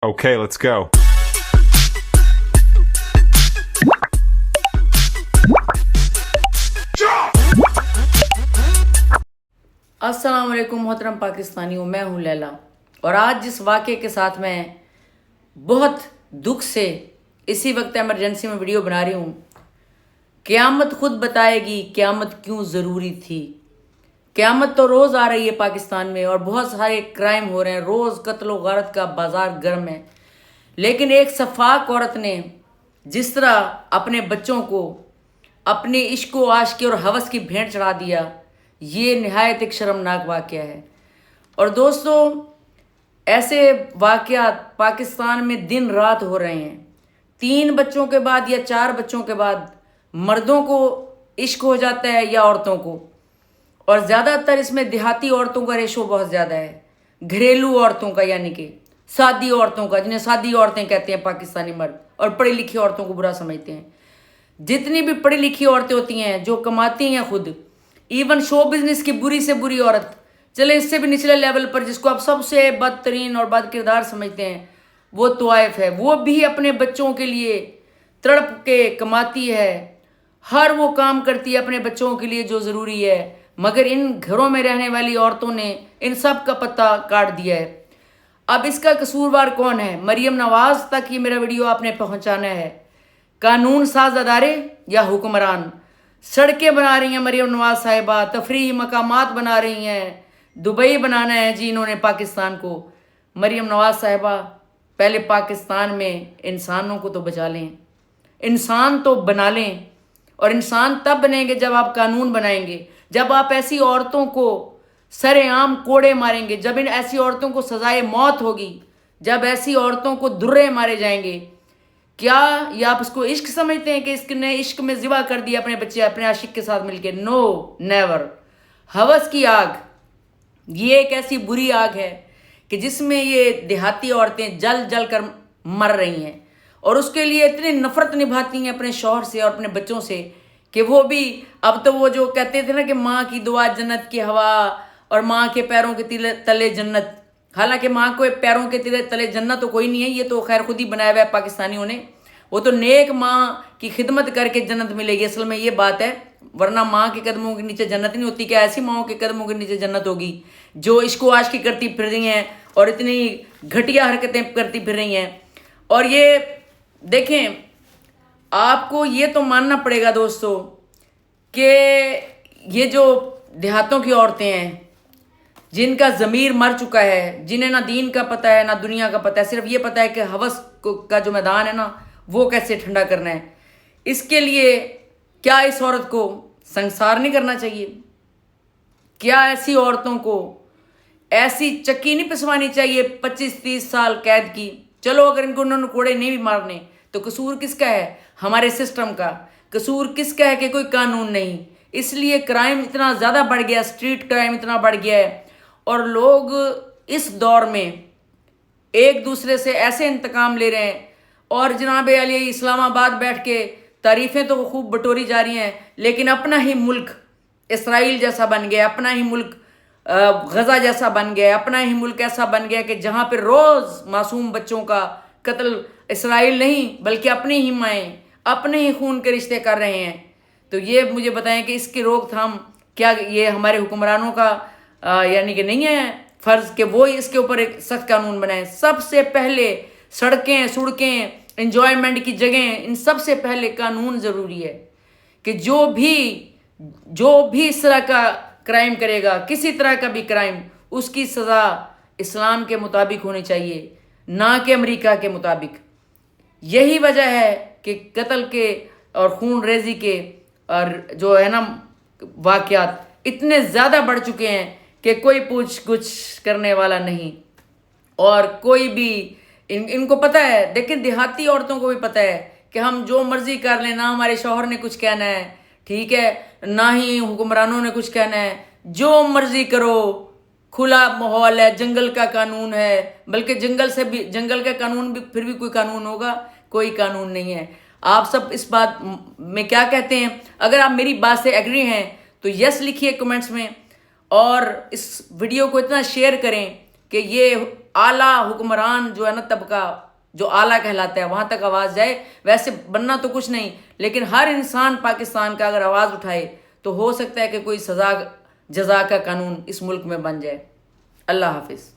Okay, let's go. अस्सलाम वालेकुम मोहतरम पाकिस्तानियों, मैं हूँ लैला और आज जिस वाक़े के साथ मैं बहुत दुख से इसी वक्त एमरजेंसी में वीडियो बना रही हूँ। क़यामत खुद बताएगी क़यामत क्यों ज़रूरी थी। क़यामत तो रोज़ आ रही है पाकिस्तान में और बहुत सारे क्राइम हो रहे हैं, रोज़ कत्ल व गारत का बाज़ार गर्म है। लेकिन एक सफाक औरत ने जिस तरह अपने बच्चों को अपने इश्क व आशिकी और हवस की भेंट चढ़ा दिया, ये निहायत एक शर्मनाक वाक़या है। और दोस्तों, ऐसे वाक़यात पाकिस्तान में दिन रात हो रहे हैं। 3 बच्चों के बाद या 4 बच्चों के बाद मर्दों को इश्क हो जाता है या औरतों को, और ज़्यादातर इसमें देहाती औरतों का रेशो बहुत ज़्यादा है, घरेलू औरतों का, यानी कि सादी औरतों का, जिन्हें सादी औरतें कहते हैं पाकिस्तानी मर्द, और पढ़ी लिखी औरतों को बुरा समझते हैं। जितनी भी पढ़ी लिखी औरतें होती हैं जो कमाती हैं खुद, इवन शो बिजनेस की बुरी से बुरी औरत, चले इससे भी निचले लेवल पर जिसको आप सबसे बदतरीन और बद किरदार समझते हैं, वो तवाइफ है, वो भी अपने बच्चों के लिए तड़प के कमाती है, हर वो काम करती है अपने बच्चों के लिए जो ज़रूरी है। मगर इन घरों में रहने वाली औरतों ने इन सब का पत्ता काट दिया है। अब इसका कसूरवार कौन है? मरियम नवाज़ तक ये मेरा वीडियो आपने पहुंचाना है। कानून साज अदारे या हुक्मरान? सड़कें बना रही हैं मरियम नवाज साहिबा, तफरीही मकामात बना रही हैं, दुबई बनाना है जी इन्होंने पाकिस्तान को। मरियम नवाज साहिबा, पहले पाकिस्तान में इंसानों को तो बचा लें, इंसान तो बना लें। और इंसान तब बनेंगे जब आप कानून बनाएंगे, जब आप ऐसी औरतों को सरेआम कोड़े मारेंगे, जब इन ऐसी औरतों को सजाए मौत होगी, जब ऐसी औरतों को दुर्रे मारे जाएंगे। क्या ये आप इसको इश्क समझते हैं कि इसने इश्क में ज़िबा कर दिया अपने बच्चे अपने आशिक के साथ मिलके? No, never. हवस की आग, ये एक ऐसी बुरी आग है कि जिसमें ये देहाती औरतें जल जल कर मर रही हैं और उसके लिए इतनी नफरत निभाती हैं अपने शौहर से और अपने बच्चों से कि वो भी, अब तो वो जो कहते थे ना कि माँ की दुआ जन्नत की हवा और माँ के पैरों के तले जन्नत, हालांकि माँ को पैरों के तले जन्नत तो कोई नहीं है, ये तो खैर खुद ही बनाया हुआ है पाकिस्तानियों ने। वो तो नेक माँ की खिदमत करके जन्नत मिलेगी, असल में ये बात है, वरना माँ के कदमों के नीचे जन्नत नहीं होती। क्या ऐसी माँओं के कदमों के नीचे जन्नत होगी जो इश्क व आशिकी करती फिर रही हैं और इतनी घटिया हरकतें करती फिर रही हैं? और ये देखें, आपको ये तो मानना पड़ेगा दोस्तों कि ये जो देहातों की औरतें हैं जिनका ज़मीर मर चुका है, जिन्हें ना दीन का पता है ना दुनिया का पता है, सिर्फ ये पता है कि हवस का जो मैदान है ना वो कैसे ठंडा करना है, इसके लिए क्या इस औरत को संसार नहीं करना चाहिए? क्या ऐसी औरतों को ऐसी चक्की नहीं पिसवानी चाहिए 25-30 साल कैद की? चलो अगर इनको उन्होंने कोड़े नहीं भी मारने तो कसूर किसका है? हमारे सिस्टम का। कसूर किसका है कि कोई कानून नहीं? इसलिए क्राइम इतना ज़्यादा बढ़ गया, स्ट्रीट क्राइम इतना बढ़ गया है और लोग इस दौर में एक दूसरे से ऐसे इंतकाम ले रहे हैं। और जनाब अली इस्लामाबाद बैठ के तारीफ़ें तो खूब बटोरी जा रही हैं, लेकिन अपना ही मुल्क इसराइल जैसा बन गया, अपना ही मुल्क गज़ा जैसा बन गया, अपना ही मुल्क ऐसा बन गया कि जहाँ पर रोज़ मासूम बच्चों का कत्ल इसराइल नहीं बल्कि अपनी ही माएँ अपने ही खून के रिश्ते कर रहे हैं। तो ये मुझे बताएं कि इसकी रोकथाम क्या ये हमारे हुक्मरानों का यानी कि नहीं है फ़र्ज़ कि वो इसके ऊपर एक सख्त कानून बनाएं? सबसे पहले सड़कें, सड़कें, एंजॉयमेंट की जगह, इन सब से पहले कानून ज़रूरी है कि जो भी इस तरह का क्राइम करेगा, किसी तरह का भी क्राइम, उसकी सज़ा इस्लाम के मुताबिक होनी चाहिए, ना कि अमेरिका के मुताबिक। यही वजह है कि कत्ल के और खून रेजी के और जो है ना वाक़यात इतने ज़्यादा बढ़ चुके हैं कि कोई पूछ गुछ करने वाला नहीं और कोई भी इनको पता है। लेकिन देहाती औरतों को भी पता है कि हम जो मर्ज़ी कर लें, ना हमारे शौहर ने कुछ कहना है, ठीक है, ना ही हुक्मरानों ने कुछ कहना है, जो मर्ज़ी करो, खुला माहौल है, जंगल का कानून है, बल्कि जंगल का कानून भी फिर भी कोई कानून होगा? कोई कानून नहीं है। आप सब इस बात में क्या कहते हैं? अगर आप मेरी बात से एग्री हैं तो यस लिखिए कमेंट्स में और इस वीडियो को इतना शेयर करें کہ یہ اعلیٰ حکمران جو ہے نا طبقہ جو اعلیٰ کہلاتا ہے وہاں تک آواز جائے. ویسے بننا تو کچھ نہیں، لیکن ہر انسان پاکستان کا اگر آواز اٹھائے تو ہو سکتا ہے کہ کوئی سزا جزا کا قانون اس ملک میں بن جائے. اللہ حافظ.